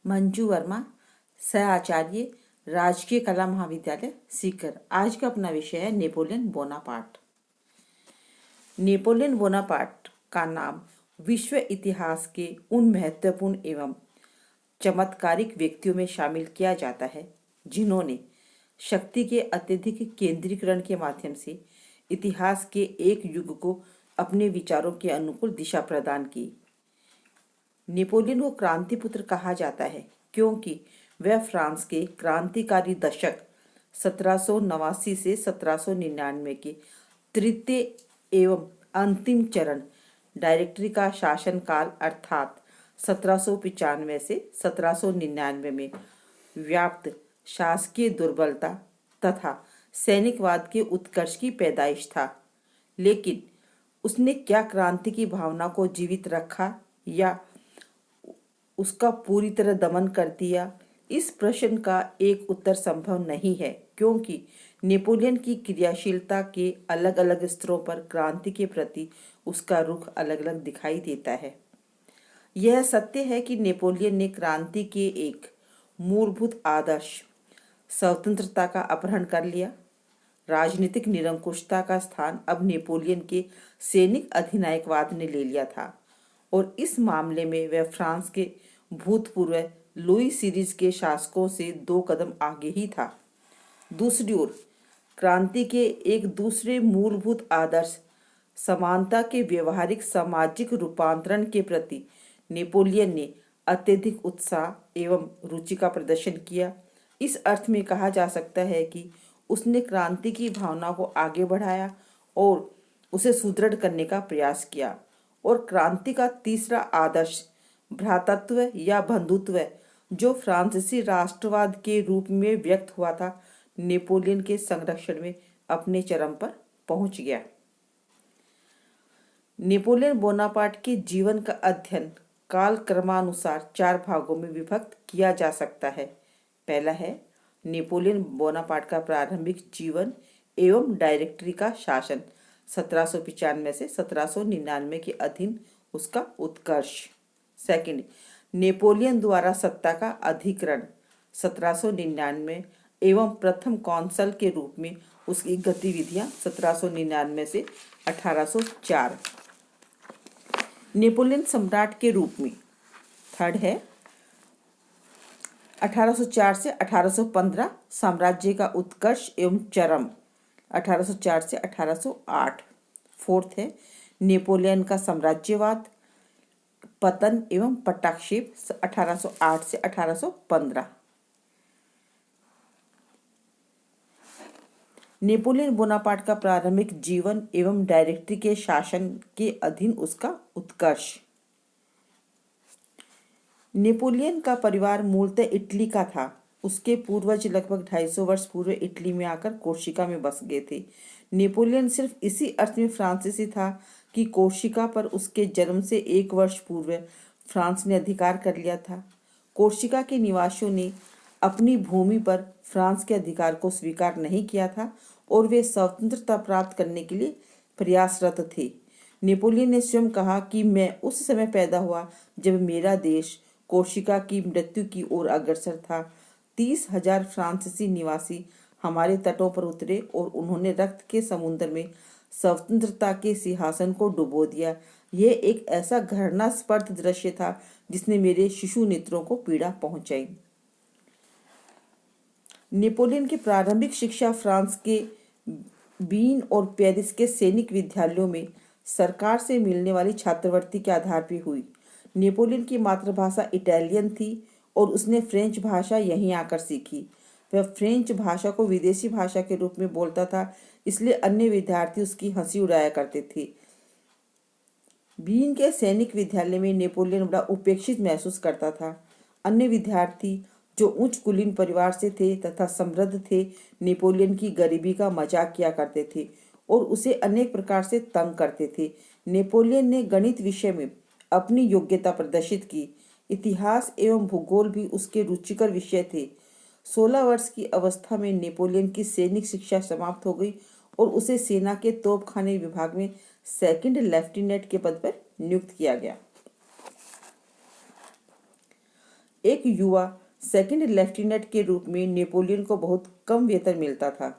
मंजू वर्मा, सह आचार्य, राजकीय कला महाविद्यालय सीकर। आज का अपना विषय है नेपोलियन बोनापार्ट। नेपोलियन बोनापार्ट का नाम विश्व इतिहास के उन महत्वपूर्ण एवं चमत्कारिक व्यक्तियों में शामिल किया जाता है जिन्होंने शक्ति के अत्यधिक केंद्रीकरण के माध्यम से इतिहास के एक युग को अपने विचारों के अनुकूल दिशा प्रदान की। नेपोलियन को क्रांतिपुत्र कहा जाता है क्योंकि वह फ्रांस के क्रांतिकारी दशक 1789 से 1799 के तृतीय एवं अंतिम चरण डायरेक्टरी का शासनकाल अर्थात 1795 से 1799 में व्याप्त शासकीय दुर्बलता तथा सैनिकवाद के उत्कर्ष की पैदाइश था। लेकिन उसने क्या क्रांति की भावना को जीवित रखा या उसका पूरी तरह दमन कर दिया? इस प्रश्न का एक उत्तर संभव नहीं है क्योंकि नेपोलियन की क्रियाशीलता के अलग अलग स्तरों पर क्रांति के प्रति उसका रुख अलग अलग दिखाई देता है। यह सत्य है कि नेपोलियन ने क्रांति के एक मूलभूत आदर्श स्वतंत्रता का अपहरण कर लिया। राजनीतिक निरंकुशता का स्थान अब नेपोलियन के सैनिक अधिनायकवाद ने ले लिया था और इस मामले में वह फ्रांस के भूतपूर्व लुई सीरीज के शासकों से 2 कदम आगे ही था। दूसरी ओर क्रांति के एक दूसरे मूलभूत आदर्श समानता के व्यवहारिक सामाजिक रूपांतरण के प्रति नेपोलियन ने अत्यधिक उत्साह एवं रुचि का प्रदर्शन किया। इस अर्थ में कहा जा सकता है कि उसने क्रांति की भावना को आगे बढ़ाया और उसे सुदृढ़ करने का प्रयास किया। और क्रांति का तीसरा आदर्श भ्रातृत्व या बंधुत्व जो फ्रांसीसी राष्ट्रवाद के रूप में व्यक्त हुआ था, नेपोलियन के संरक्षण में अपने चरम पर पहुंच गया। नेपोलियन बोनापार्ट के जीवन का अध्ययन काल क्रमानुसार 4 भागों में विभक्त किया जा सकता है। पहला है नेपोलियन बोनापार्ट का प्रारंभिक जीवन एवं डायरेक्टरी का शासन 1795 से 1799 के अधीन उसका उत्कर्ष। सेकंड, नेपोलियन द्वारा सत्ता का अधिग्रहण 1799 एवं प्रथम कौंसल के रूप में उसकी गतिविधियां 1799 से 1804। नेपोलियन सम्राट के रूप में। थर्ड है 1804 से 1815 साम्राज्य का उत्कर्ष एवं चरम 1804 से 1808। फोर्थ है नेपोलियन का साम्राज्यवाद, पतन एवं पट्टाक्षेप 1808 से 1815। नेपोलियन बोनापार्ट का प्रारंभिक जीवन एवं डायरेक्टरी के शासन के अधीन उसका उत्कर्ष। नेपोलियन का परिवार मूलतः इटली का था। उसके पूर्वज लगभग 250 वर्ष पूर्व इटली में आकर कोर्सिका में बस गए थे। नेपोलियन सिर्फ इसी अर्थ में फ्रांसीसी था कि कोर्सिका पर उसके जन्म से 1 वर्ष पूर्व फ्रांस ने अधिकार कर लिया था। कोर्सिका के निवासियों ने अपनी भूमि पर फ्रांस के अधिकार को स्वीकार नहीं किया था और वे स्वतंत्रता प्राप्त करने के लिए प्रयासरत थे। नेपोलियन ने स्वयं कहा कि मैं उस समय पैदा हुआ जब मेरा देश कोर्सिका की मृत्यु की ओर अग्रसर था। 30,000 फ्रांसीसी निवासी हमारे तटों पर उतरे और उन्होंने रक्त के समुद्र में स्वतंत्रता के सिंहासन को डुबो दिया। यह एक ऐसा घृणास्पद दृश्य था जिसने मेरे शिशु नेत्रों को पीड़ा पहुंचाई। नेपोलियन की प्रारंभिक शिक्षा फ्रांस के बीन और पेरिस के सैनिक विद्यालयों में सरकार से मिलने वाली छात्रवृत्ति के आधार पर हुई। नेपोलियन की मातृभाषा इटालियन थी और उसने फ्रेंच भाषा यहीं आकर सीखी। वह फ्रेंच भाषा को विदेशी भाषा के रूप में बोलता था, इसलिए अन्य विद्यार्थी उसकी हंसी उड़ाया करते थे। बीन के सैनिक विद्यालय में नेपोलियन बड़ा उपेक्षित महसूस करता था। अन्य विद्यार्थी जो उच्च कुलीन परिवार से थे तथा समृद्ध थे, नेपोलियन की गरीबी का मजाक किया करते थे और उसे अनेक प्रकार से तंग करते थे। नेपोलियन ने गणित विषय में अपनी योग्यता प्रदर्शित की। इतिहास एवं भूगोल भी उसके रुचिकर विषय थे। 16 वर्ष की अवस्था में नेपोलियन की सैनिक शिक्षा समाप्त हो गई और उसे सेना के तोपखाने विभाग में 2nd लेफ्टिनेंट के पद पर नियुक्त किया गया। एक युवा सेकंड लेफ्टिनेंट के रूप में नेपोलियन को बहुत कम वेतन मिलता था।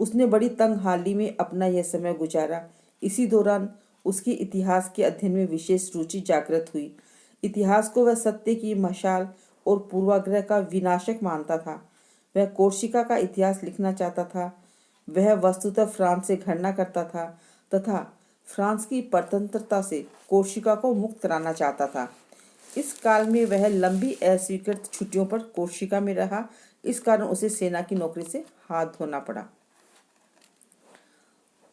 उसने बड़ी तंगहाली में अपना यह समय गुजारा। इसी दौरान उसके इतिहास के अध्ययन में विशेष रुचि जागृत हुई। इतिहास को वह सत्य की मशाल और पूर्वाग्रह का विनाशक मानता था। वह कोर्सिका का इतिहास लिखना चाहता था। वह वस्तुतः फ्रांस से घृणा करता था तथा फ्रांस की स्वतंत्रता से कोर्सिका को मुक्त कराना चाहता था। इस काल में वह लंबी अस्वीकृत छुट्टियों पर कोर्सिका में रहा। इस कारण उसे सेना की नौकरी से हाथ धोना पड़ा।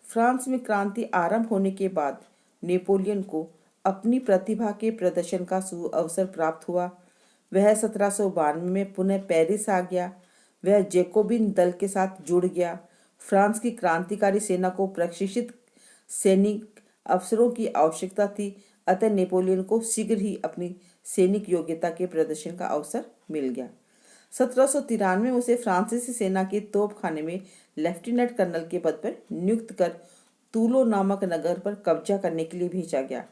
फ्रांस में क्रांति आरंभ होने के बाद नेपोलियन को अपनी प्रतिभा के प्रदर्शन का सुअवसर प्राप्त हुआ। वह 1792 में पुनः पेरिस आ गया। वह जैकोबिन दल के साथ जुड़ गया। फ्रांस की क्रांतिकारी सेना को प्रशिक्षित सैनिक अफसरों की आवश्यकता थी, अतः नेपोलियन को शीघ्र ही अपनी सैनिक योग्यता के प्रदर्शन का अवसर मिल गया। 1793 में उसे फ्रांसीसी सेना के तोपखाने में लेफ्टिनेंट कर्नल के पद पर नियुक्त कर तूलो नामक नगर पर कब्जा करने के लिए भेजा गया।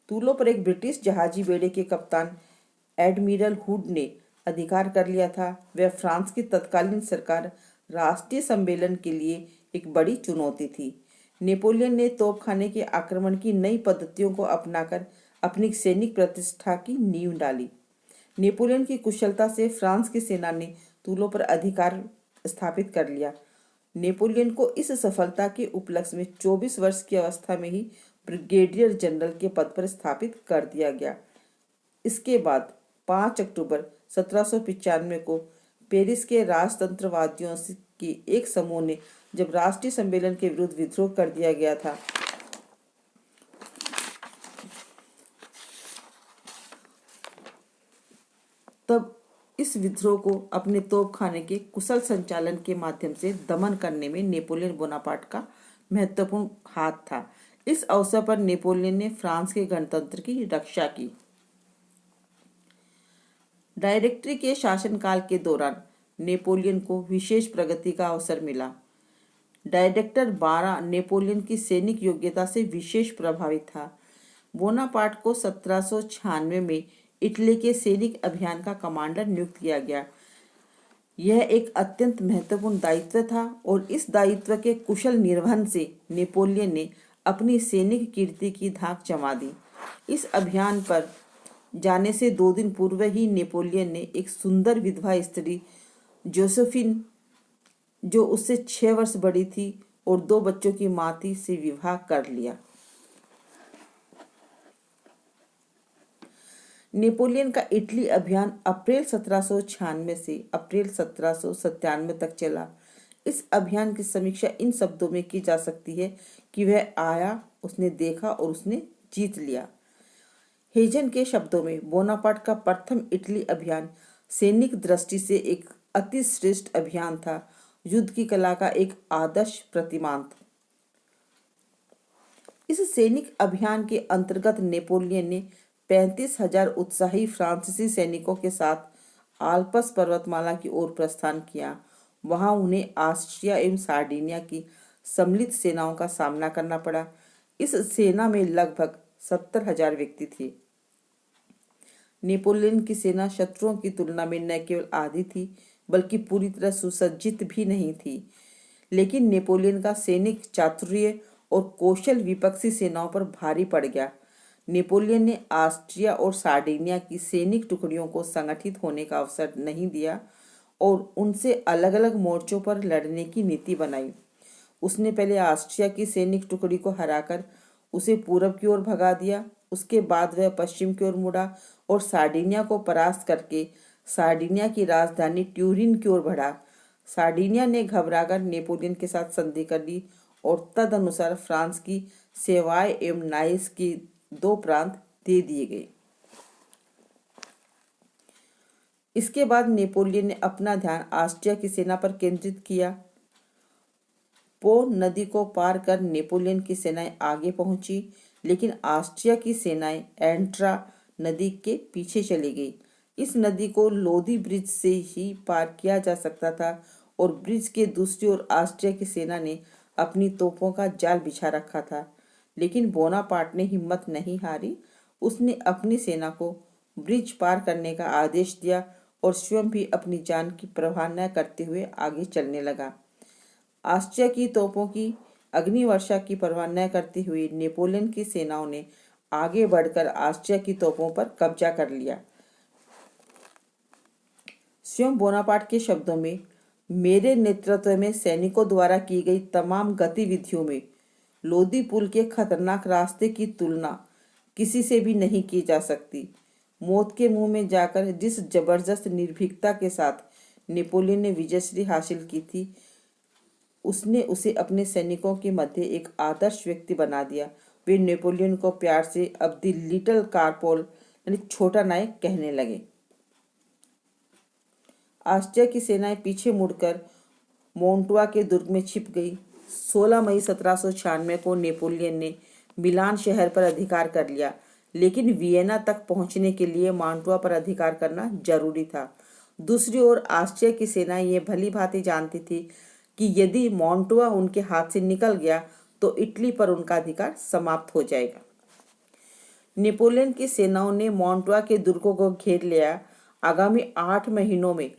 तूलो पर एक ब्रिटिश जहाजी बेड़े के कप्तान एडमिरल हुड ने अधिकार कर लिया था। वह फ्रांस की तत्कालीन सरकार राष्ट्रीय सम्मेलन के लिए एक बड़ी चुनौती थी। नेपोलियन ने तोपखाने के आक्रमण की नई पद्धतियों को अपनाकर अपनी सैनिक प्रतिष्ठा की नींव डाली। नेपोलियन की कुशलता से फ्रांस की सेना ने तूलो पर अधिकार स्थापित कर लिया। नेपोलियन को इस सफलता के उपलक्ष्य में 24 वर्ष की अवस्था में ही ब्रिगेडियर जनरल के पद पर स्थापित कर दिया गया। इसके बाद 5 अक्टूबर 1795 को पेरिस के राजतंत्रवादियों के एक समूह ने जब राष्ट्रीय सम्मेलन के विरुद्ध विद्रोह कर दिया गया था, तब इस विद्रोह को अपने तोपखाने के कुशल संचालन के माध्यम से दमन करने में नेपोलियन बोनापार्ट का महत्वपूर्ण हाथ था। इस अवसर पर नेपोलियन ने फ्रांस के गणतंत्र की रक्षा की। डायरेक्टरी के शासनकाल के दौरान नेपोलियन को विशेष प्रगति का अवसर मिला। डायरेक्टर 12 नेपोलियन की सैनिक योग्यता से विशेष प्रभावित था। बोनापार्ट को 1796 में इटली के सैनिक अभियान का कमांडर नियुक्त किया गया। यह एक अत्यंत महत्वपूर्ण दायित्व था और इस दायित्व के कुशल निर्वहन से नेपोलियन ने अपनी सैनिक कीर्ति की धाक जमा दी। इस अभियान पर जाने से 2 दिन पूर्व ही नेपोलियन ने एक सुंदर विधवा स्त्री जोसेफिन, जो उससे 6 वर्ष बड़ी थी और 2 बच्चों की मां थी, से विवाह कर लिया। नेपोलियन का इटली अभियान अप्रैल 1796 से अप्रैल 1797 तक चला। इस अभियान की समीक्षा इन शब्दों में की जा सकती है कि वह आया, उसने देखा और उसने जीत लिया। हेजन के शब्दों में बोनापार्ट का प्रथम इटली अभियान सैनिक दृष्टि से एक अति श्रेष्ठ अभियान था, युद्ध की कला का एक आदर्श प्रतिमान था। इस सैनिक अभियान के अंतर्गत नेपोलियन ने 35,000 उत्साही फ्रांसीसी सैनिकों के साथ आल्प्स पर्वतमाला की ओर प्रस्थान किया। वहां उन्हें ऑस्ट्रिया एवं सार्डिनिया की सम्मिलित सेनाओं का सामना करना पड़ा। इस सेना में लगभग 70,000 व्यक्ति थे। नेपोलियन की सेना शत्रुओं की तुलना में न केवल आधी थी बल्कि पूरी तरह सुसज्जित भी नहीं थी, लेकिन नेपोलियन का सैनिक चातुर्य और कौशल विपक्षी सेनाओं पर भारी पड़ गया। नेपोलियन ने ऑस्ट्रिया और सार्डिनिया की सैनिक टुकड़ियों को संगठित होने का अवसर नहीं दिया और उनसे अलग अलग मोर्चों पर लड़ने की नीति बनाई। उसने पहले ऑस्ट्रिया की सैनिक टुकड़ी को हराकर उसे पूरब की ओर भगा दिया। उसके बाद वह पश्चिम की ओर मुड़ा और सार्डिनिया को परास्त करके सार्डिनिया की राजधानी ट्यूरिन की ओर बढ़ा। सार्डिनिया ने घबराकर नेपोलियन के साथ संधि कर ली और तदनुसार फ्रांस की सेवाय एवं नाइस की 2 प्रांत दे दिए गए। इसके बाद नेपोलियन ने अपना ध्यान ऑस्ट्रिया की सेना पर केंद्रित किया। पो नदी को पार कर नेपोलियन की सेनाएं आगे पहुंची, लेकिन ऑस्ट्रिया की सेनाएं एंट्रा नदी के पीछे चली गई। इस नदी को लोदी ब्रिज से ही पार किया जा सकता था और ब्रिज के दूसरी ओर ऑस्ट्रिया की सेना ने अपनी तोपों का जाल बिछा रखा था। लेकिन बोनापार्ट ने हिम्मत नहीं हारी। उसने अपनी सेना को ब्रिज पार करने का आदेश दिया और स्वयं भी अपनी जान की परवाह न करते हुए आगे चलने लगा। ऑस्ट्रिया की तोपों की अग्निवर्षा की परवाह न करते हुए नेपोलियन की सेनाओं ने आगे बढ़कर ऑस्ट्रिया की तोपों पर कब्जा कर लिया। स्वयं बोनापार्ट के शब्दों में, मेरे नेतृत्व में सैनिकों द्वारा की गई तमाम गतिविधियों में लोदी पुल के खतरनाक रास्ते की तुलना किसी से भी नहीं की जा सकती। मौत के मुंह में जाकर जिस जबरदस्त निर्भीकता के साथ नेपोलियन ने विजयश्री हासिल की थी, उसने उसे अपने सैनिकों के मध्य एक आदर्श व्यक्ति बना दिया। वे नेपोलियन को प्यार से अब द लिटिल कार्पोल यानी छोटा नायक कहने लगे। ऑस्ट्रिया की सेनाएं पीछे मुड़कर मोंटुआ के दुर्ग में छिप गई। 16 मई 1796 को नेपोलियन ने मिलान शहर पर अधिकार कर लिया, लेकिन वियना तक पहुंचने के लिए मांटुआ पर अधिकार करना जरूरी था। दूसरी ओर ऑस्ट्रिया की सेनाएं ये भली भांति जानती थी कि यदि मांटुआ उनके हाथ से निकल गया तो इटली पर उनका अधिकार समाप्त हो जाएगा। नेपोलियन की सेनाओं ने मांटुआ के दुर्गों को घेर लिया। आगामी 8 महीनों में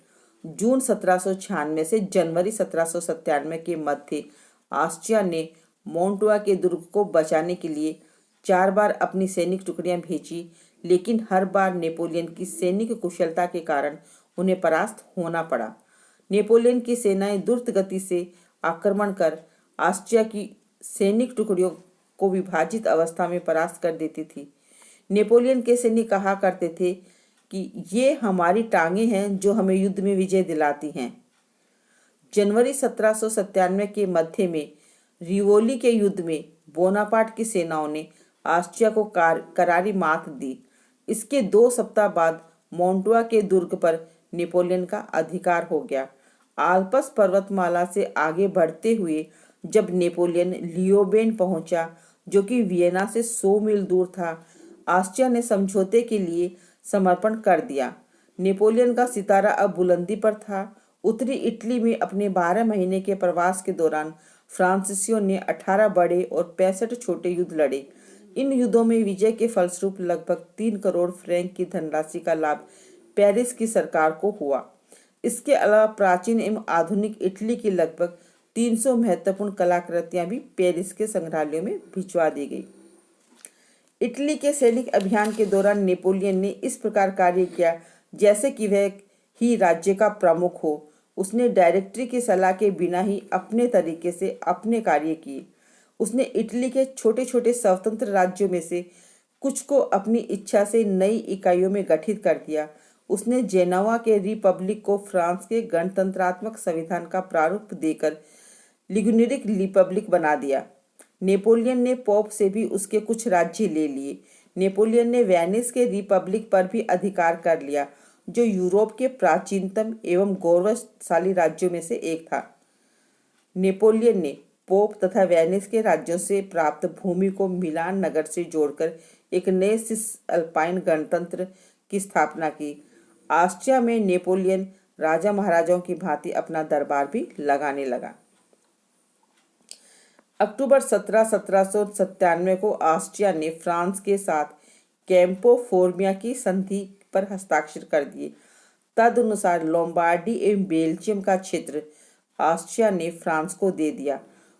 जून 1796 से जनवरी 1797 के मध्य ऑस्ट्रिया ने मांटुआ के दुर्ग को बचाने के लिए 4 बार अपनी सैनिक टुकड़ियां भेजी, लेकिन हर बार नेपोलियन की सैनिक कुशलता के कारण उन्हें परास्त होना पड़ा। नेपोलियन की सेनाएं द्रुत गति से आक्रमण कर ऑस्ट्रिया की सैनिक टुकड़ियों को विभाजित अवस्था में परास्त कर देती थी। नेपोलियन के सैनिक कहा करते थे कि ये हमारी टांगें हैं जो हमें युद्ध में विजय दिलाती हैं। जनवरी 1797 के मध्य में रिवोली के युद्ध में बोनापार्ट की सेनाओं ने ऑस्ट्रिया को करारी मात दी। इसके 2 सप्ताह बाद मोंटुआ के दुर्ग पर नेपोलियन का अधिकार हो गया। आल्प्स पर्वतमाला से आगे बढ़ते हुए जब नेपोलियन लियोबेन पहुंचा, जो कि वियना से 100 मील दूर था, ऑस्ट्रिया ने समझौते के लिए समर्पण कर दिया। नेपोलियन का सितारा अब बुलंदी पर था। उत्तरी इटली में अपने 12 महीने के प्रवास के दौरान फ्रांसीसियों ने 18 बड़े और 65 छोटे युद्ध लड़े। इन युद्धों में विजय के फलस्वरूप लगभग 3 करोड़ फ्रैंक की धनराशि का लाभ पेरिस की सरकार को हुआ। इसके अलावा प्राचीन एवं आधुनिक इटली की लगभग 300 महत्वपूर्ण कलाकृतियां भी पेरिस के संग्रहालयों में भिजवा दी गई। इटली के सैनिक अभियान के दौरान नेपोलियन ने इस प्रकार कार्य किया जैसे कि वह ही राज्य का प्रमुख हो। उसने डायरेक्टरी की सलाह के बिना ही अपने तरीके से अपने कार्य किए। उसने इटली के छोटे छोटे स्वतंत्र राज्यों में से कुछ को अपनी इच्छा से नई इकाइयों में गठित कर दिया। उसने जेनोवा के रिपब्लिक को फ्रांस के गणतंत्रात्मक संविधान का प्रारूप देकर लिगुरिक रिपब्लिक बना दिया। नेपोलियन ने पोप से भी उसके कुछ राज्य ले लिए। नेपोलियन ने वेनिस के रिपब्लिक पर भी अधिकार कर लिया, जो यूरोप के प्राचीनतम एवं गौरवशाली राज्यों में से एक था। नेपोलियन ने पोप तथा वेनिस के राज्यों से प्राप्त भूमि को मिलान नगर से जोड़कर एक नए सिस अल्पाइन गणतंत्र की स्थापना की। ऑस्ट्रिया में नेपोलियन राजा महाराजाओं की भांति अपना दरबार भी लगाने लगा। अक्टूबर 1797 को ऑस्ट्रिया ने फ्रांस के साथ कैंपो फोर्मिया की संधि पर हस्ताक्षर कर दिए। तदनुसार लोम्बार्डी एवं बेल्जियम का क्षेत्र ऑस्ट्रिया ने फ्रांस को दे दिया।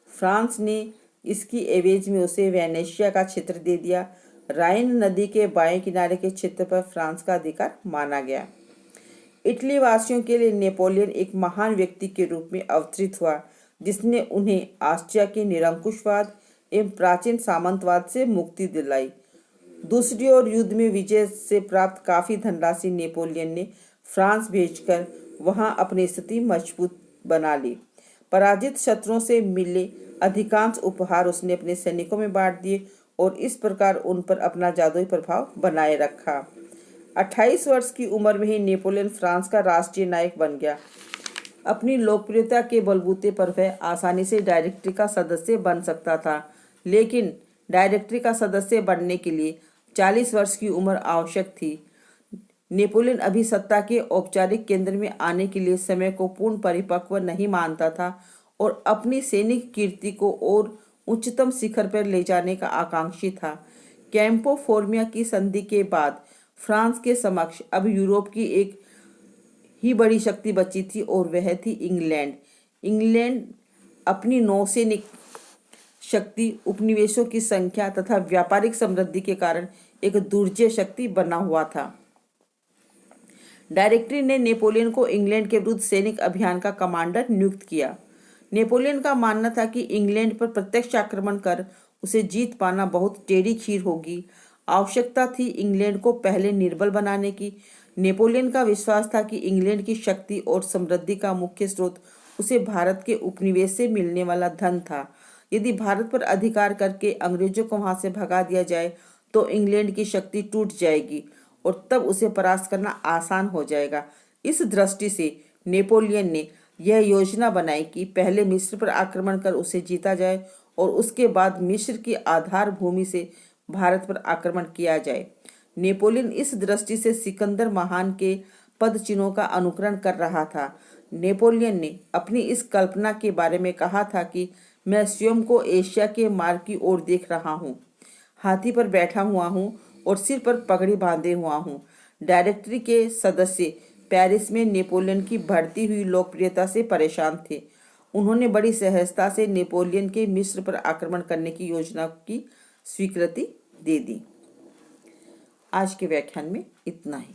फ्रांस ने इसकी एवज में उसे वेनेशिया का क्षेत्र दे दिया। राइन नदी के बाएं किनारे के क्षेत्र पर फ्रांस का अधिकार माना गया। इटली वासियों के लिए नेपोलियन एक महान व्यक्ति के रूप में अवतरित हुआ, जिसने उन्हें ऑस्ट्रिया के निरंकुशवाद एवं प्राचीन सामंतवाद से मुक्ति दिलाई। दूसरी ओर युद्ध में विजय से प्राप्त काफी धनराशि नेपोलियन ने फ्रांस भेजकर वहां अपनी स्थिति मजबूत बना ली। पराजित शत्रुओं से मिले अधिकांश उपहार उसने अपने सैनिकों में बांट दिए और इस प्रकार उन पर अपना जादुई प्रभाव बनाए रखा। 28 वर्ष की उम्र में ही नेपोलियन फ्रांस का राष्ट्रीय नायक बन गया। अपनी लोकप्रियता के बलबूते पर वह आसानी से डायरेक्टरी का सदस्य बन सकता था, लेकिन डायरेक्टरी का सदस्य बनने के लिए 40 वर्ष की उम्र आवश्यक थी। नेपोलियन अभी सत्ता के औपचारिक केंद्र में आने के लिए समय को पूर्ण परिपक्व नहीं मानता था और अपनी सैनिक कीर्ति को और उच्चतम शिखर पर ले जाने का आकांक्षी था। कैंपो फोर्मिया की संधि के बाद फ्रांस के समक्ष अब यूरोप की एक ही बड़ी शक्ति बची थी और वह थी इंग्लैंड। इंग्लैंड अपनी नौसैनिक शक्ति, उपनिवेशों की संख्या तथा व्यापारिक समृद्धि के कारण एक दुर्जय शक्ति बना हुआ था। डायरेक्टरी ने नेपोलियन को इंग्लैंड के विरुद्ध सैनिक अभियान का कमांडर नियुक्त किया। नेपोलियन का मानना था कि इंग्लैंड पर प्रत्यक्ष आक्रमण कर उसे जीत पाना बहुत टेढ़ी खीर होगी। आवश्यकता थी इंग्लैंड को पहले निर्बल बनाने की। नेपोलियन का विश्वास था कि इंग्लैंड की शक्ति और समृद्धि का मुख्य स्रोत उसे भारत के उपनिवेश से मिलने वाला धन था। यदि भारत पर अधिकार करके अंग्रेजों को वहां से भगा दिया जाए तो इंग्लैंड की शक्ति टूट जाएगी और तब उसे परास्त करना आसान हो जाएगा। इस दृष्टि से नेपोलियन ने यह योजना बनाई कि पहले मिस्र पर आक्रमण कर उसे जीता जाए और उसके बाद मिस्र की आधार भूमि से भारत पर आक्रमण किया जाए। नेपोलियन इस दृष्टि से सिकंदर महान के पद चिन्हों का अनुकरण कर रहा था। नेपोलियन ने अपनी इस कल्पना के बारे में कहा था कि मैं स्वयं को एशिया के मार्ग की ओर देख रहा हूँ, हाथी पर बैठा हुआ हूँ और सिर पर पगड़ी बांधे हुआ हूँ। डायरेक्टरी के सदस्य पेरिस में नेपोलियन की बढ़ती हुई लोकप्रियता से परेशान थे। उन्होंने बड़ी सहजता से नेपोलियन के मिस्र पर आक्रमण करने की योजना की स्वीकृति दे दी। आज के व्याख्यान में इतना ही।